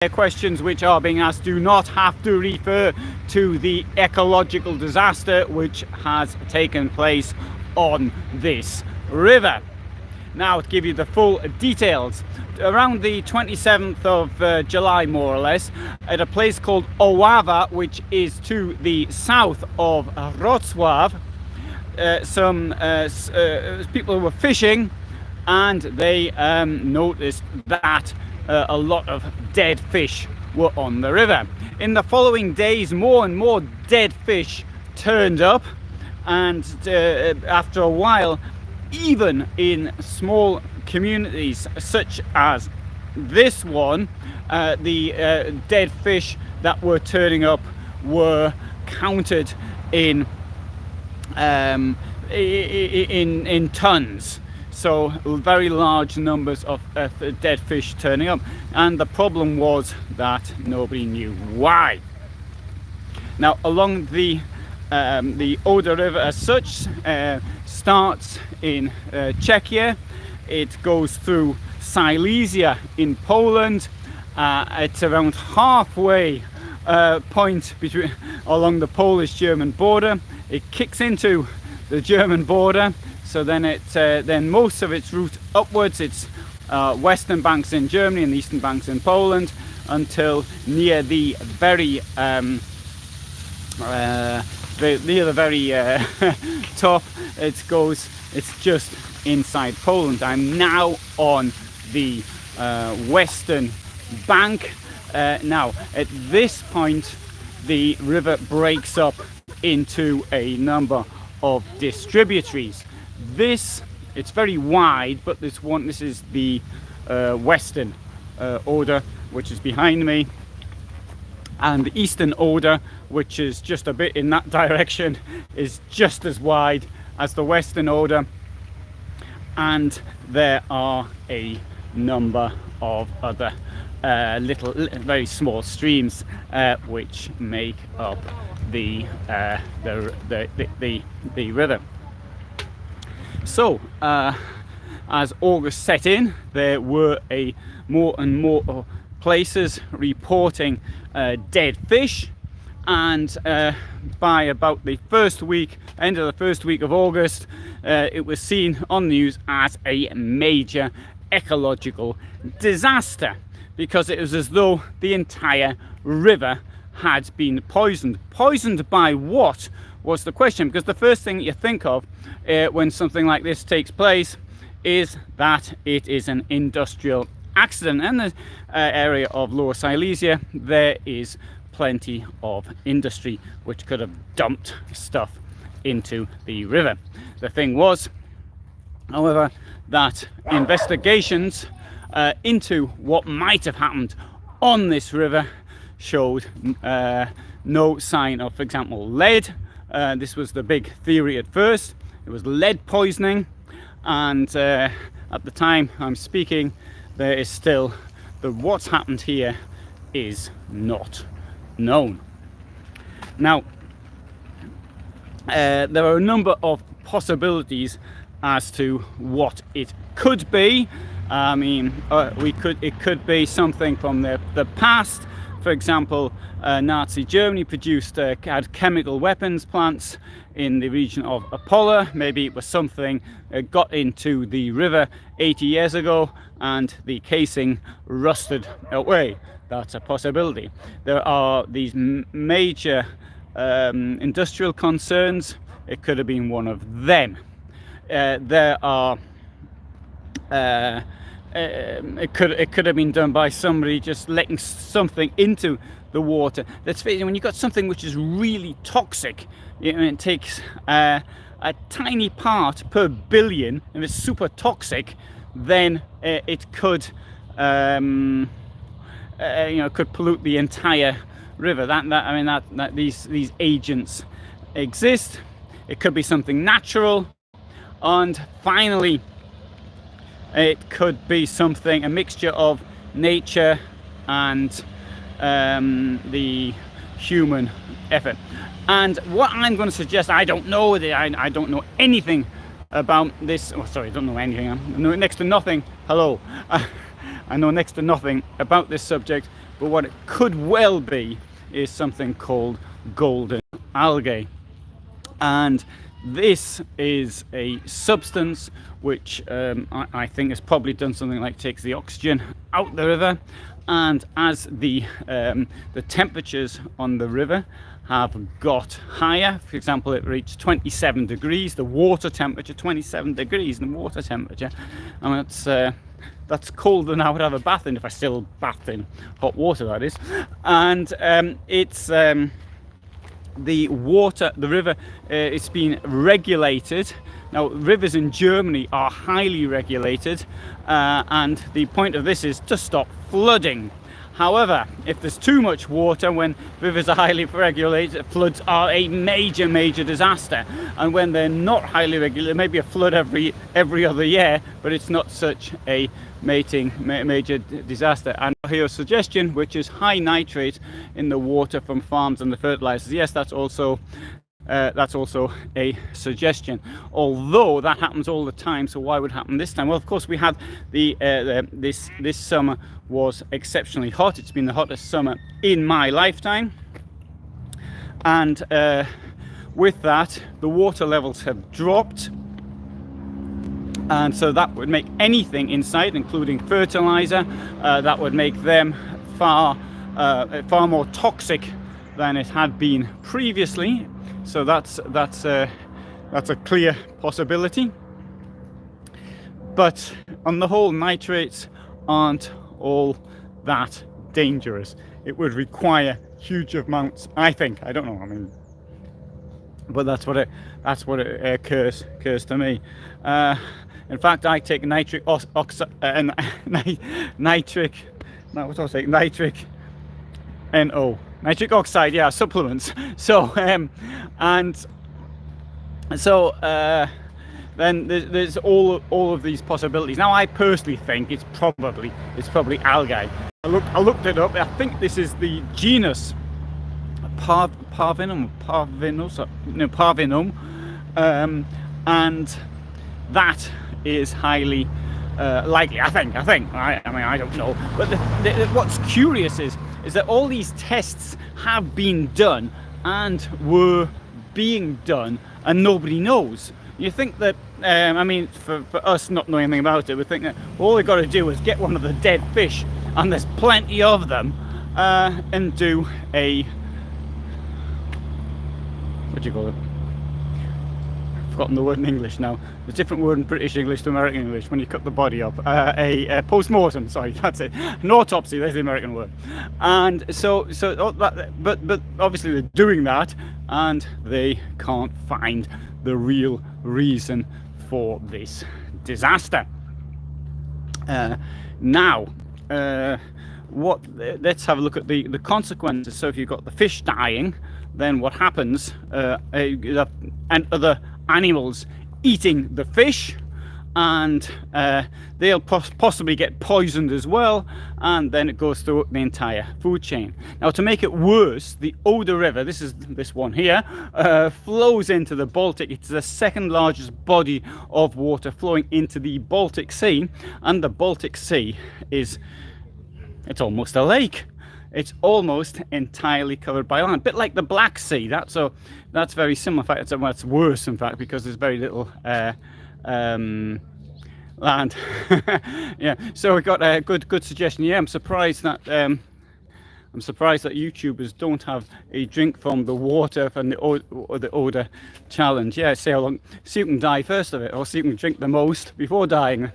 questions which are being asked do not have to refer to the ecological disaster which has taken place on this river. Now, to give you the full details, around the 27th of July, more or less, at a place called Oder, which is to the south of Wrocław, some people were fishing, and they noticed that a lot of dead fish were on the river. In the following days, more and more dead fish turned up, and after a while, even in small communities such as this one, the dead fish that were turning up were counted in tons. So very large numbers of dead fish turning up, and the problem was that nobody knew why. Now, along the Oder River as such starts in Czechia, it goes through Silesia in Poland. It's around halfway point between along the Polish-German border. It kicks into the German border, so then then most of its route upwards, it's western banks in Germany and eastern banks in Poland, until near the very top it's just inside Poland. I'm now on the western bank. Now at this point the river breaks up into a number of distributaries. It's very wide, but this is the western Oder, which is behind me, and the eastern Oder, which is just a bit in that direction, is just as wide as the western Oder, and there are a number of other little very small streams which make up the river. So as August set in, there were more and more places reporting dead fish, and by about the end of the first week of August, it was seen on the news as a major ecological disaster, because it was as though the entire river had been poisoned. Poisoned by what was the question, because the first thing you think of when something like this takes place is that it is an industrial accident. And the area of Lower Silesia, there is plenty of industry which could have dumped stuff into the river. The thing was, however, that investigations into what might have happened on this river showed no sign of, for example, lead. This was the big theory at first. It was lead poisoning, and at the time I'm speaking, there is still what's happened here is not known. Now, there are a number of possibilities as to what it could be. I mean, it could be something from the past. For example, Nazi Germany had chemical weapons plants in the region of Opole. Maybe it was something got into the river 80 years ago and the casing rusted away. That's a possibility. There are these major industrial concerns. It could have been one of them. There are it could have been done by somebody just letting something into the water. Let's face it, when you've got something which is really toxic, it takes a tiny part per billion. If it's super toxic, then it could could pollute the entire river. That these agents exist. It could be something natural, and finally, it could be a mixture of nature and the human effort. And what I'm going to suggest, I don't know anything about this. Oh, sorry, I don't know anything. I know next to nothing. Hello. I know next to nothing about this subject, but what it could well be is something called golden algae. And this is a substance which I think has probably done something like takes the oxygen out the river, and as the temperatures on the river have got higher, for example, it reached 27 degrees, the water temperature, 27 degrees in the water temperature, and that's colder than I would have a bath in, if I still bathed in hot water, that is. And it's the river, it's been regulated. Now, rivers in Germany are highly regulated, and the point of this is to stop flooding. However, if there's too much water, when rivers are highly regulated, floods are a major disaster. And when they're not highly regulated, maybe a flood every other year, but it's not such a major disaster. And here a suggestion, which is high nitrate in the water from farms and the fertilizers. Yes, that's also a suggestion, although that happens all the time. So why would it happen this time? Well, of course, we had this summer was exceptionally hot. It's been the hottest summer in my lifetime, and with that, the water levels have dropped, and so that would make anything inside, including fertilizer, that would make them far more toxic than it had been previously. So that's a clear possibility. But on the whole, nitrates aren't all that dangerous. It would require huge amounts, I think. I don't know. I mean, but that's what it occurs to me. In fact, I take nitric oxide, nitric nitric oxide, yeah, supplements. So then there's all of these possibilities. Now, I personally think it's probably algae. I looked it up. I think this is the genus Parvinum, and that is highly likely. I think. I mean, I don't know. But what's curious is that all these tests have been done and were being done, and nobody knows. You think that, I mean, for us not knowing anything about it, we think that all we've got to do is get one of the dead fish, and there's plenty of them, and do a, what do you call it? I've forgotten the word in English now. There's a different word in British English to American English when you cut the body up. A post-mortem, sorry, that's it. An autopsy, there's the American word. And so but obviously they're doing that, and they can't find the real reason for this disaster. Now, let's have a look at the consequences. So if you've got the fish dying, then what happens? And other animals eating the fish, and they'll possibly get poisoned as well, and then it goes through the entire food chain. Now, to make it worse, the Oder River, this one here, flows into the Baltic. It's the second largest body of water flowing into the Baltic Sea, and the Baltic Sea it's almost a lake. It's almost entirely covered by land, a bit like the Black Sea. That's very similar. In fact, it's worse, in fact, because there's very little land. Yeah, so we got a good suggestion. Yeah, I'm surprised that YouTubers don't have a drink from the water from the Oder challenge. Yeah, see how long, see who can die first of it, or see who can drink the most before dying.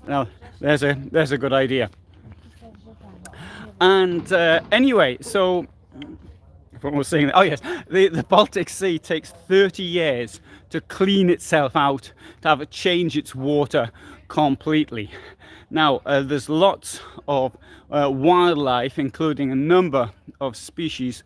Now, there's a good idea. And anyway, so what was saying? Oh yes, the Baltic Sea takes 30 years to clean itself out, to have it change its water completely. Now, there's lots of wildlife, including a number of species,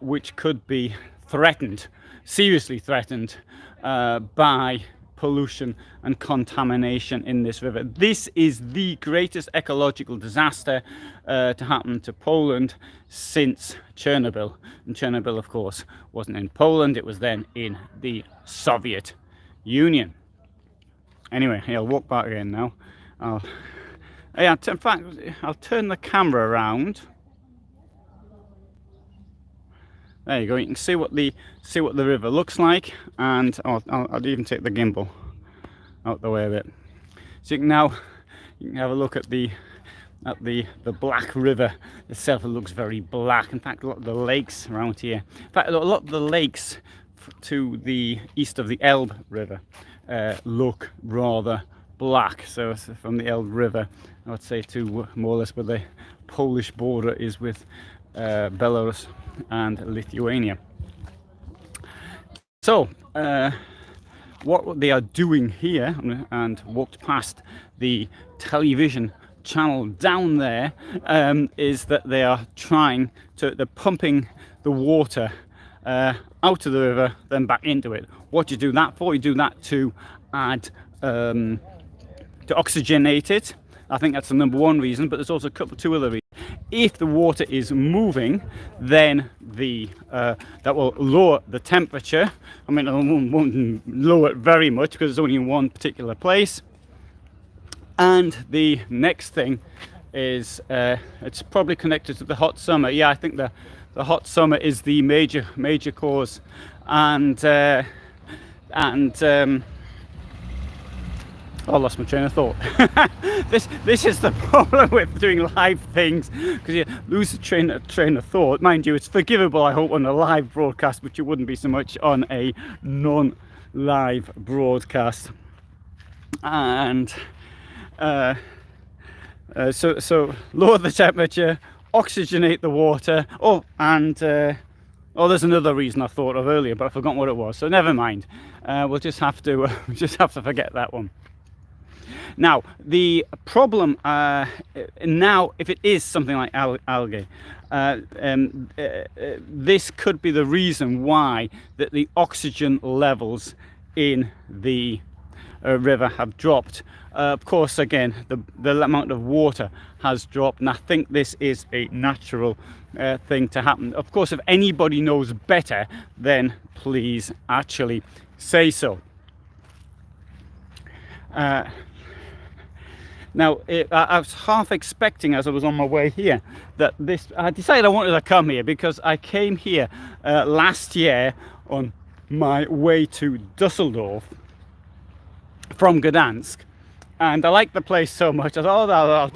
which could be threatened, seriously threatened, by pollution and contamination in this river. This is the greatest ecological disaster to happen to Poland since Chernobyl. And Chernobyl, of course, wasn't in Poland, it was then in the Soviet Union. Anyway, I'll walk back again now. In fact, I'll turn the camera around. there you go. You can see what the river looks like, and I'll even take the gimbal out the way of it, so you can have a look at the black river itself. It looks very black. In fact, a lot of the lakes around here, in fact, a lot of the lakes to the east of the Elbe River look rather black. So from the Elbe River, I would say to more or less where the Polish border is with Belarus and Lithuania. So what they are doing here, and walked past the television channel down there, is that they are they're pumping the water out of the river, then back into it. What do you do that for? You do that to add to oxygenate it. I think that's the number one reason, but there's also two other reasons. If the water is moving, then that will lower the temperature. I mean, it won't lower it very much because it's only in one particular place. And the next thing is it's probably connected to the hot summer. Yeah, I think the hot summer is the major cause, and I lost my train of thought. This is the problem with doing live things, because you lose the train of thought. Mind you, it's forgivable, I hope, on a live broadcast, but you wouldn't be so much on a non-live broadcast. And so lower the temperature, oxygenate the water. There's another reason I thought of earlier, but I forgot what it was. So never mind. We'll just have to forget that one. Now, the problem now, if it is something like algae, this could be the reason why that the oxygen levels in the river have dropped. Of course, again, the amount of water has dropped, and I think this is a natural thing to happen. Of course, if anybody knows better, then please actually say so. Now, I was half expecting, as I was on my way here, that I decided I wanted to come here because I came here last year on my way to Düsseldorf from Gdansk, and I liked the place so much. I thought,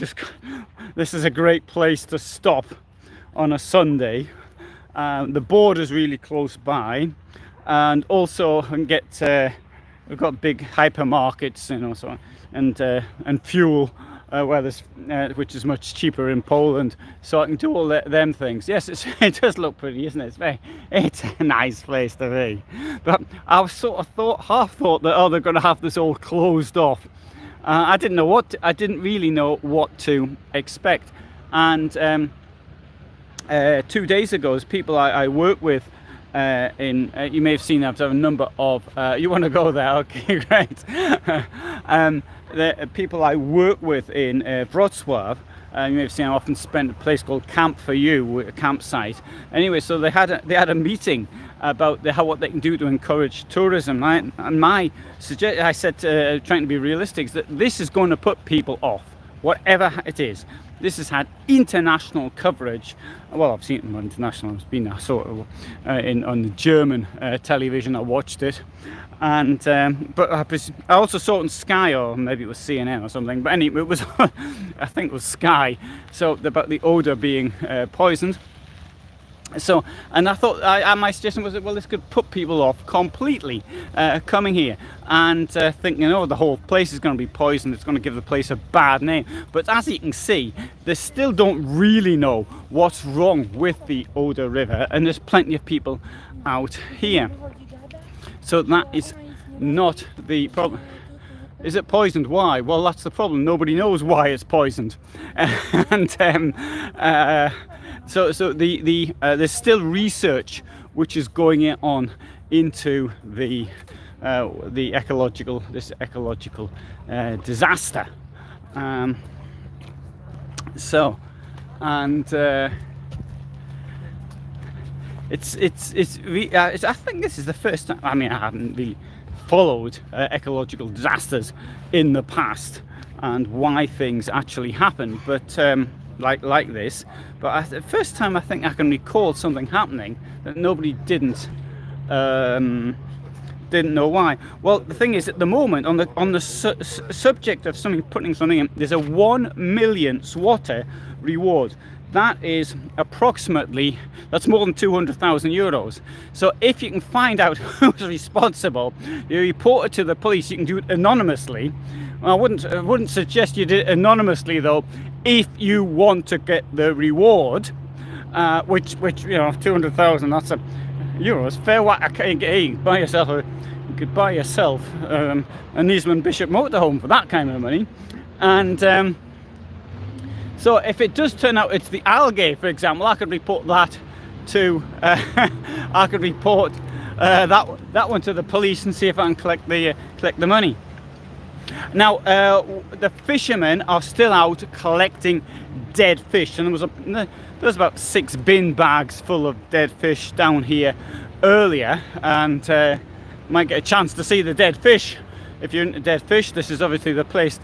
this is a great place to stop on a Sunday. The border's really close by, and also I can get we've got big hypermarkets, so and fuel which is much cheaper in Poland, so I can do all them things. Yes, it does look pretty, isn't it? It's a nice place to be. But I was sort of half thought that they're going to have this all closed off. I didn't really know what to expect. And 2 days ago, as people I work with you may have seen I've a number of you want to go there? Okay, great. The people I work with in Wrocław, you may have seen I often spend a place called Camp for You, a campsite. Anyway, so they had a meeting about what they can do to encourage tourism, right? And I said, trying to be realistic, is that this is going to put people off, whatever it is. This has had international coverage. Well, I've seen it on international. It's been on the German television. I watched it, and but I also saw it on Sky, or maybe it was CNN or something. But anyway, it was I think it was Sky. So about the Oder being poisoned. So, and I thought, my suggestion was that, well, this could put people off completely coming here and thinking, the whole place is going to be poisoned, it's going to give the place a bad name. But as you can see, they still don't really know what's wrong with the Oder River, and there's plenty of people out here. So that is not the problem. Is it poisoned? Why? Well, that's the problem. Nobody knows why it's poisoned. So there's still research which is going on into this ecological disaster. I think this is the first time. I mean, I haven't really followed ecological disasters in the past and why things actually happen, but like this. But the first time I think I can recall something happening that nobody didn't know why. Well, the thing is, at the moment, on the subject of putting something in, there's a 1 million swatter reward. That is approximately, that's more than 200,000 euros. So if you can find out who's responsible, you report it to the police. You can do it anonymously. Well, I wouldn't suggest you do it anonymously though, if you want to get the reward, which you know, 200,000, that's a euros. Fair whack. You could buy yourself a Niesmann Bischoff motorhome for that kind of money. And so if it does turn out it's the algae, for example, I could report that to I could report that one to the police and see if I can collect the money. Now the fishermen are still out collecting dead fish, and there was about 6 bin bags full of dead fish down here earlier, and might get a chance to see the dead fish. If you're into dead fish, this is obviously the place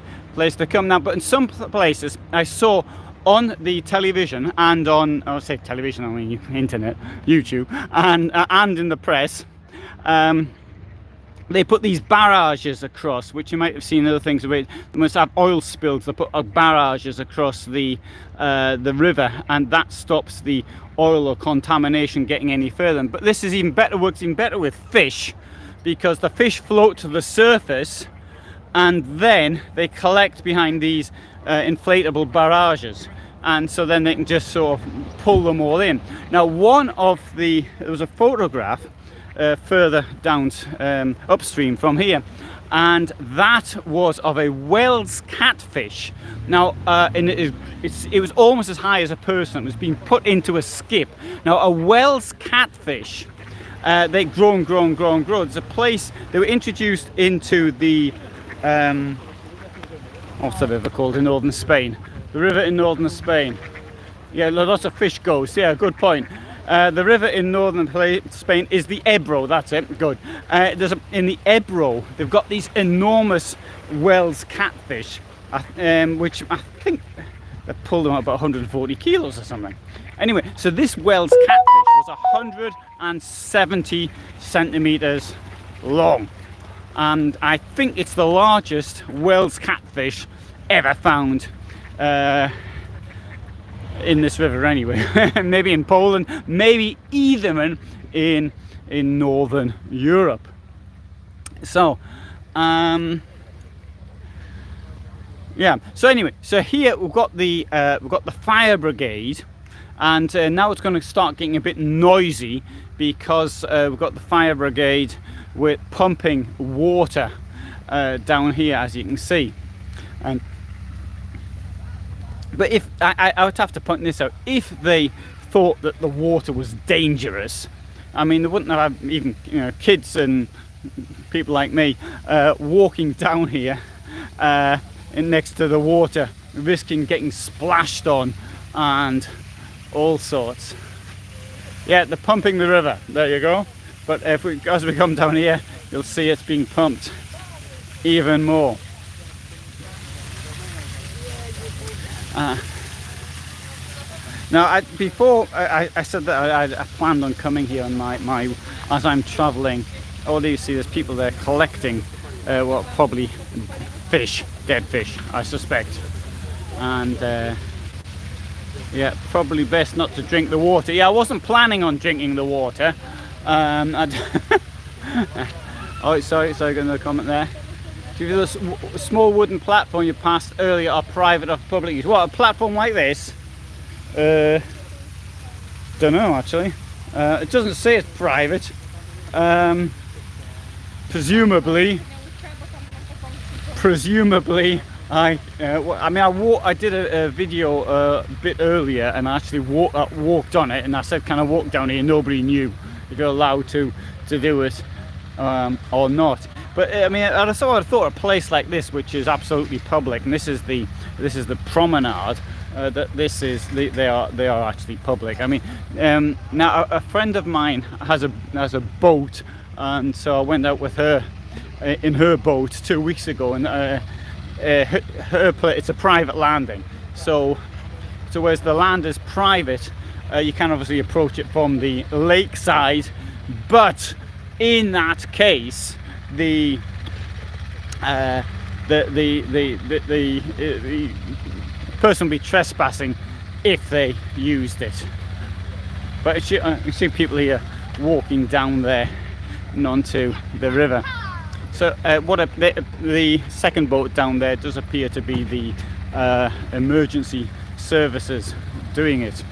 to come now. But in some places I saw on the television and on, I say television, I mean internet, YouTube, and in the press, they put these barrages across, which you might have seen other things where they must have oil spills. They put barrages across the river, and that stops the oil or contamination getting any further. But this is even better, works even better with fish, because the fish float to the surface and then they collect behind these inflatable barrages, and so then they can just sort of pull them all in. Now there was a photograph further down upstream from here, and that was of a Wells catfish. Now it was almost as high as a person. It was being put into a skip. Now a Wells catfish, they grow and grow and grow and grow. There's a place, they were introduced into the what's the river called in northern Spain? The river in northern Spain. Yeah, lots of fish goes. Yeah, good point. The river in northern Spain is the Ebro. That's it. Good. In the Ebro, they've got these enormous Wells catfish, which I think they pulled them up about 140 kilos or something. Anyway, so this Wells catfish was 170 centimeters long, and I think it's the largest Wells catfish ever found in this river anyway. Maybe in Poland, maybe even in northern Europe. So yeah, so anyway, so here we've got the fire brigade, and now it's going to start getting a bit noisy, because we've got the fire brigade with pumping water down here, as you can see. And but if I would have to point this out, if they thought that the water was dangerous, I mean, they wouldn't have even, you know, kids and people like me walking down here next to the water, risking getting splashed on and all sorts. Yeah, they're pumping the river. There you go. But as we come down here, you'll see it's being pumped even more. Now, before I said that I planned on coming here on my as I'm travelling. All you see, there's people there collecting, well, probably fish, dead fish, I suspect. And yeah, probably best not to drink the water. Yeah, I wasn't planning on drinking the water. Oh, sorry, got another comment there. If a small wooden platform you passed earlier are private or public use. What, a platform like this? Don't know actually. It doesn't say it's private. Presumably, I did a video a bit earlier, and I actually walked on it, and I said, can I walk down here? Nobody knew if you're allowed to do it or not. But I mean, I thought a place like this, which is absolutely public, and this is the promenade, that they are actually public. I mean, now a friend of mine has a boat, and so I went out with her in her boat 2 weeks ago, and it's a private landing, so So whereas the land is private, you can obviously approach it from the lakeside, but in that case, the person will be trespassing if they used it. But you see people here walking down there and onto the river. So the second boat down there does appear to be the emergency services doing it.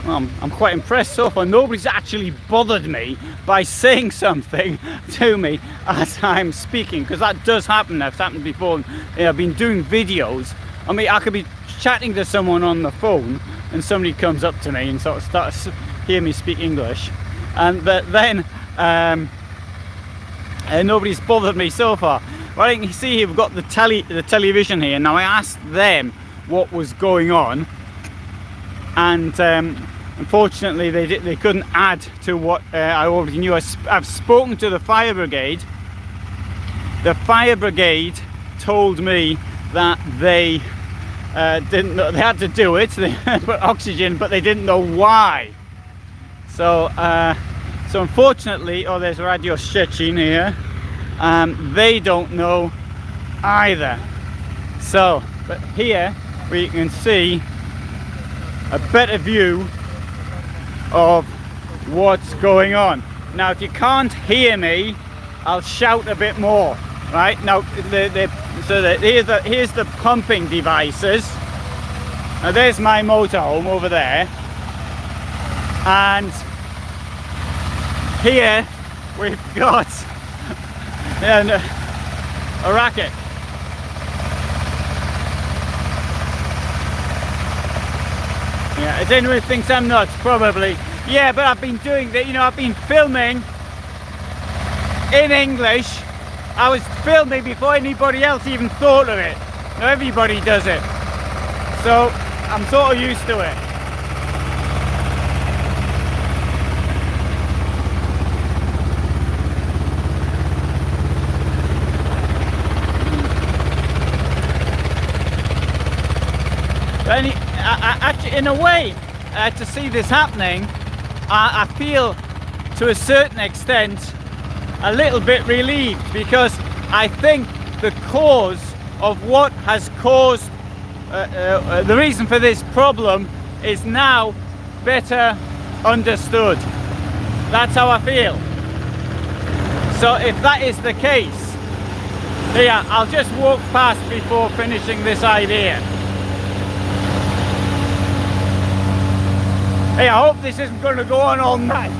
I'm quite impressed so far. Nobody's actually bothered me by saying something to me as I'm speaking, because that does happen. That's happened before. I've been doing videos. I mean, I could be chatting to someone on the phone and somebody comes up to me and sort of starts hear me speak English, and then nobody's bothered me so far. Well, you can see here we've got the television here. Now I asked them what was going on, and unfortunately they couldn't add to what I already knew. I've spoken to the fire brigade. The fire brigade told me that they didn't know, they had to do it. They put oxygen, but they didn't know why. So so unfortunately, oh, there's Radio Szczecin here. They don't know either. So, but here we can see a better view of what's going on. Now, if you can't hear me, I'll shout a bit more. Right now, here's the pumping devices. Now, there's my motorhome over there, and here we've got a racket. Yeah, if anyone thinks I'm nuts, probably. Yeah, but I've been doing that, I've been filming in English. I was filming before anybody else even thought of it. Now everybody does it. So I'm sort of used to it. But actually, in a way, to see this happening, I feel to a certain extent a little bit relieved, because I think the cause of what has caused the reason for this problem is now better understood. That's how I feel. So if that is the case, yeah, I'll just walk past before finishing this idea. Hey, I hope this isn't going to go on all night,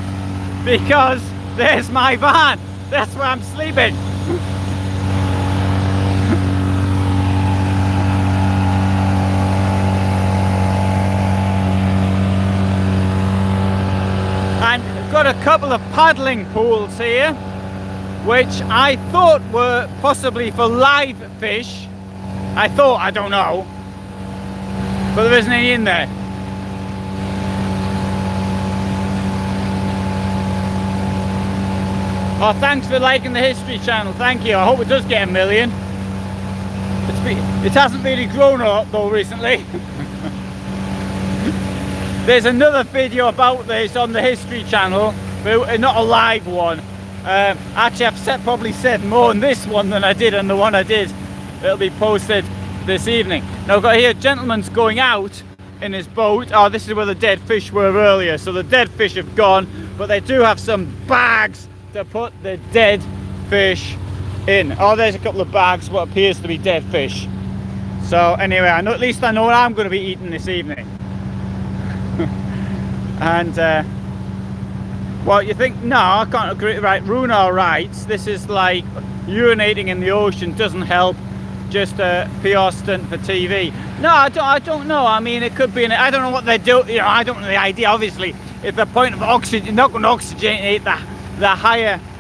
because there's my van. That's where I'm sleeping. And I've got a couple of paddling pools here, which I thought were possibly for live fish. I don't know, but there isn't any in there. Oh, thanks for liking the history channel. Thank you. I hope it does get 1 million. It hasn't really grown a lot though recently. There's another video about this on the history channel, but not a live one. Actually, I've probably said more on this one than I did on the one I did. It'll be posted this evening. Now I've got here, a gentleman's going out in his boat. Oh, this is where the dead fish were earlier. So the dead fish have gone, but they do have some bags to put the dead fish in. Oh, there's a couple of bags, what appears to be dead fish. So anyway, at least I know what I'm going to be eating this evening. And well, you think, no, I can't agree. Right, Runa writes, this is like urinating in the ocean doesn't help, just a PR stunt for TV. No, I don't know. I mean, it could be I don't know what they do. I don't know the idea. Obviously, if the point of oxygen, you're not going to oxygenate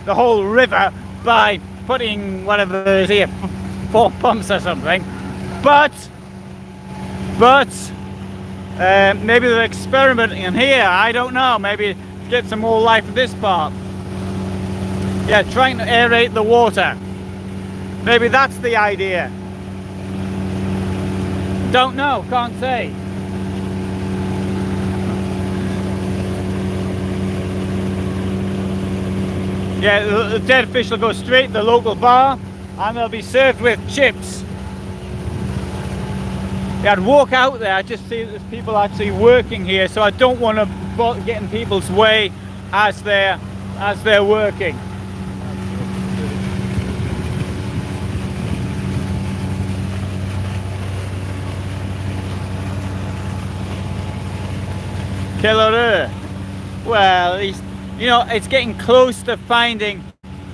the whole river by putting whatever it is here, 4 pumps or something. But maybe they're experimenting in here. I don't know. Maybe get some more life in this part. Yeah, trying to aerate the water. Maybe that's the idea. Don't know, can't say. Yeah, the dead fish will go straight to the local bar and they'll be served with chips. Yeah, I'd walk out there, I just see there's people actually working here, so I don't want to get in people's way as they're working. Killer. Well, you know, it's getting close to finding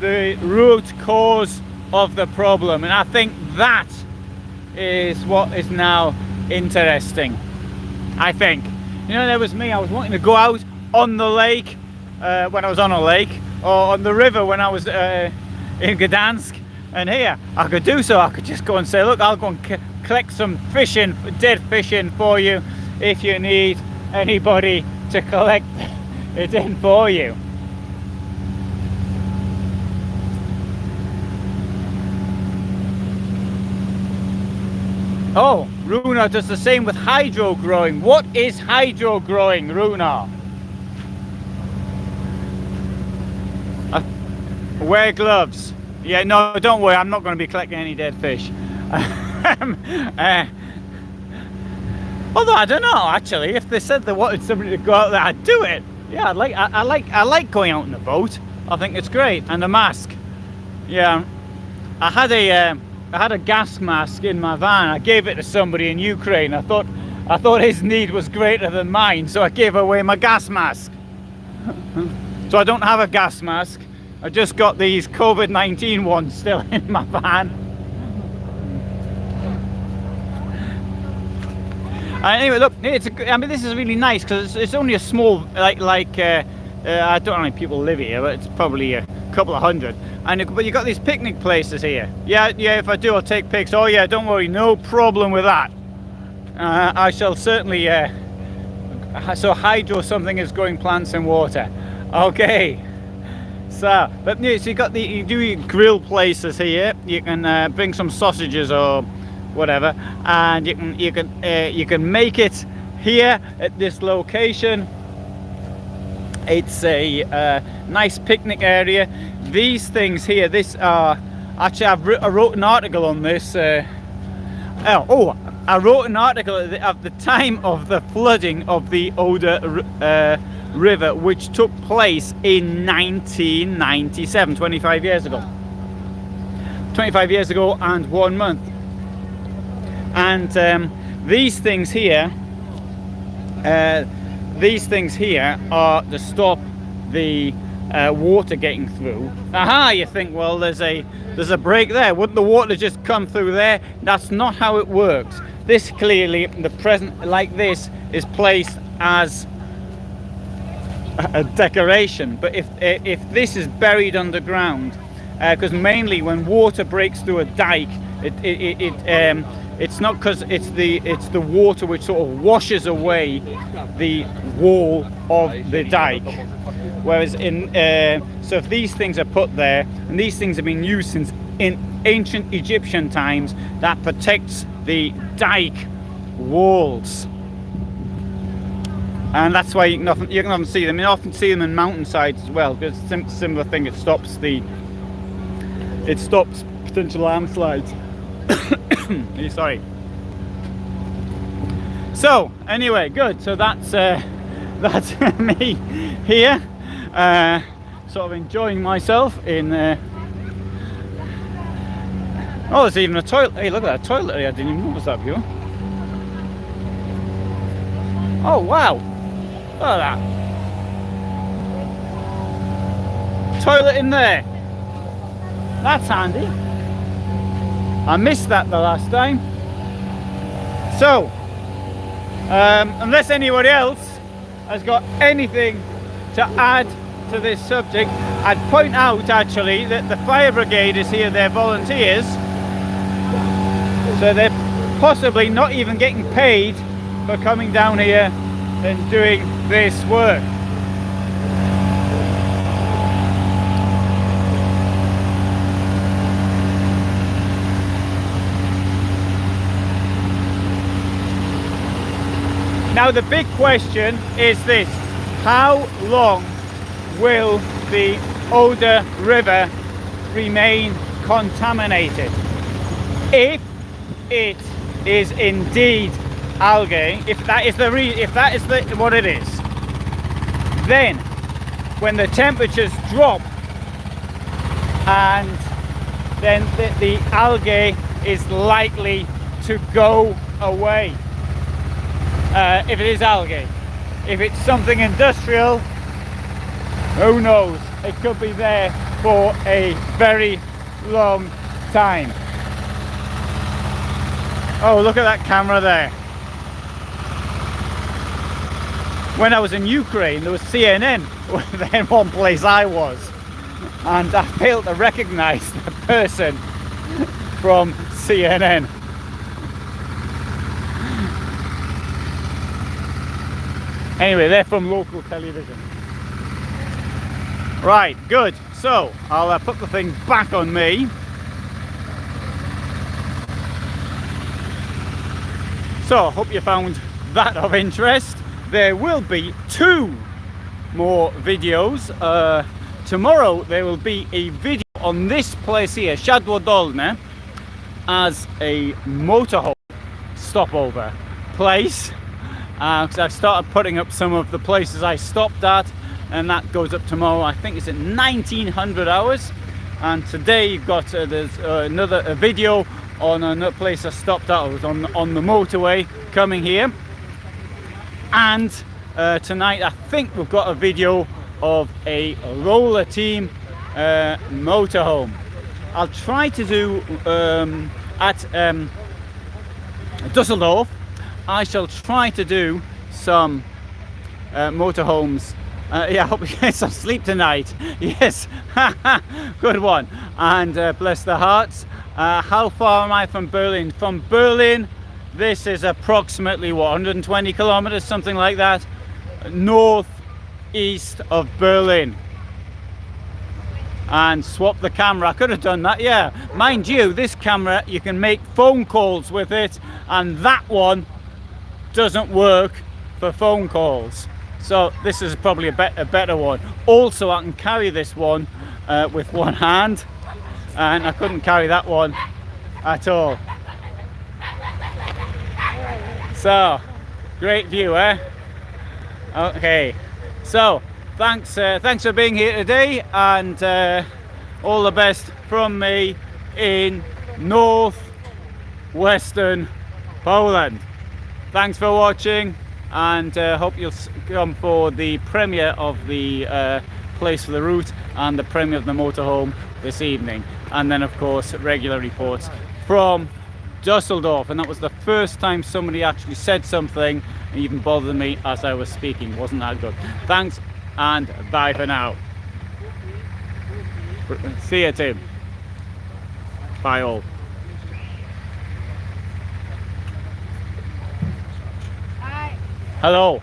the root cause of the problem, and I think that is what is now interesting. I think, you know, there was me, I was wanting to go out on the lake when I was on a lake, or on the river when I was in Gdansk, and here I could do so. I could just go and say, look, I'll go and collect some fishing, dead fishing for you if you need anybody to collect it in for you. Oh, Runar does the same with hydro growing. What is hydro growing, Runar? Wear gloves. Yeah, no, don't worry, I'm not going to be collecting any dead fish. Although I don't know, actually, if they said they wanted somebody to go out there, I'd do it. Yeah, I like going out in a boat. I think it's great, and a mask. Yeah, I had a gas mask in my van. I gave it to somebody in Ukraine. I thought his need was greater than mine, so I gave away my gas mask. So I don't have a gas mask. I just got these COVID-19 ones still in my van. Anyway, look, I mean, this is really nice because it's only a small, I don't know how many people live here, but it's probably a couple of hundred. But you got these picnic places here. Yeah, if I do, I'll take pics. Oh yeah, don't worry, no problem with that. I shall certainly, so hydro something is growing plants in water. Okay. So, but yeah, so you do grill places here. You can bring some sausages or whatever, and you can make it here at this location. It's a nice picnic area. These things here, actually I wrote an article on this. I wrote an article at the time of the flooding of the Oder river, which took place in 1997, 25 years ago. 25 years ago and 1 month. And these things here are to stop the water getting through. Aha, you think, well, there's a break there. Wouldn't the water just come through there? That's not how it works. This clearly, the present like this, is placed as a decoration. But if this is buried underground, because mainly when water breaks through a dike, it's not because it's the water which sort of washes away the wall of the dike. Whereas so if these things are put there, and these things have been used since in ancient Egyptian times, that protects the dike walls. And that's why you can often see them. You often see them in mountainsides as well, because it's a similar thing. It stops potential landslides. Sorry. So anyway, good. So that's me here, sort of enjoying myself in. Oh, there's even a toilet. Hey, look at that toilet area. I didn't even notice that view. Oh wow! Look at that. Toilet in there. That's handy. I missed that the last time. So, unless anybody else has got anything to add to this subject, I'd point out actually that the fire brigade is here, they're volunteers, so they're possibly not even getting paid for coming down here and doing this work. Now the big question is this: how long will the Oder river remain contaminated? If it is indeed algae, if that is what it is, then when the temperatures drop and then the algae is likely to go away. If it is algae. If it's something industrial, who knows? It could be there for a very long time. Oh, look at that camera there. When I was in Ukraine, there was CNN in one place I was, and I failed to recognize the person from CNN. Anyway, they're from local television. Right, good. So I'll put the thing back on me. So I hope you found that of interest. There will be 2 more videos. Tomorrow there will be a video on this place here, Siadło Dolne, as a motorhome stopover place. Because I've started putting up some of the places I stopped at, and that goes up tomorrow. I think it's at 1900 hours. And today you've got there's another video on another place I stopped at. I was on the motorway coming here. And tonight I think we've got a video of a roller team motorhome. I'll try to do at Düsseldorf. I shall try to do some motorhomes. Yeah, I hope you get some sleep tonight. Yes, good one. And bless their hearts. How far am I from Berlin? From Berlin, this is approximately what, 120 kilometers, something like that, northeast of Berlin. And swap the camera. I could have done that, yeah. Mind you, this camera, you can make phone calls with it, and that one doesn't work for phone calls. So this is probably a better one. Also, I can carry this one with one hand, and I couldn't carry that one at all. So, great view, eh? Okay, so thanks for being here today, and all the best from me in northwestern Poland. Thanks for watching, and hope you'll come for the premiere of the place for the route and the premiere of the motorhome this evening, and then of course regular reports from Düsseldorf. And that was the first time somebody actually said something and even bothered me as I was speaking. Wasn't that good? Thanks, and bye for now. See you, Tim. Bye all. Hello.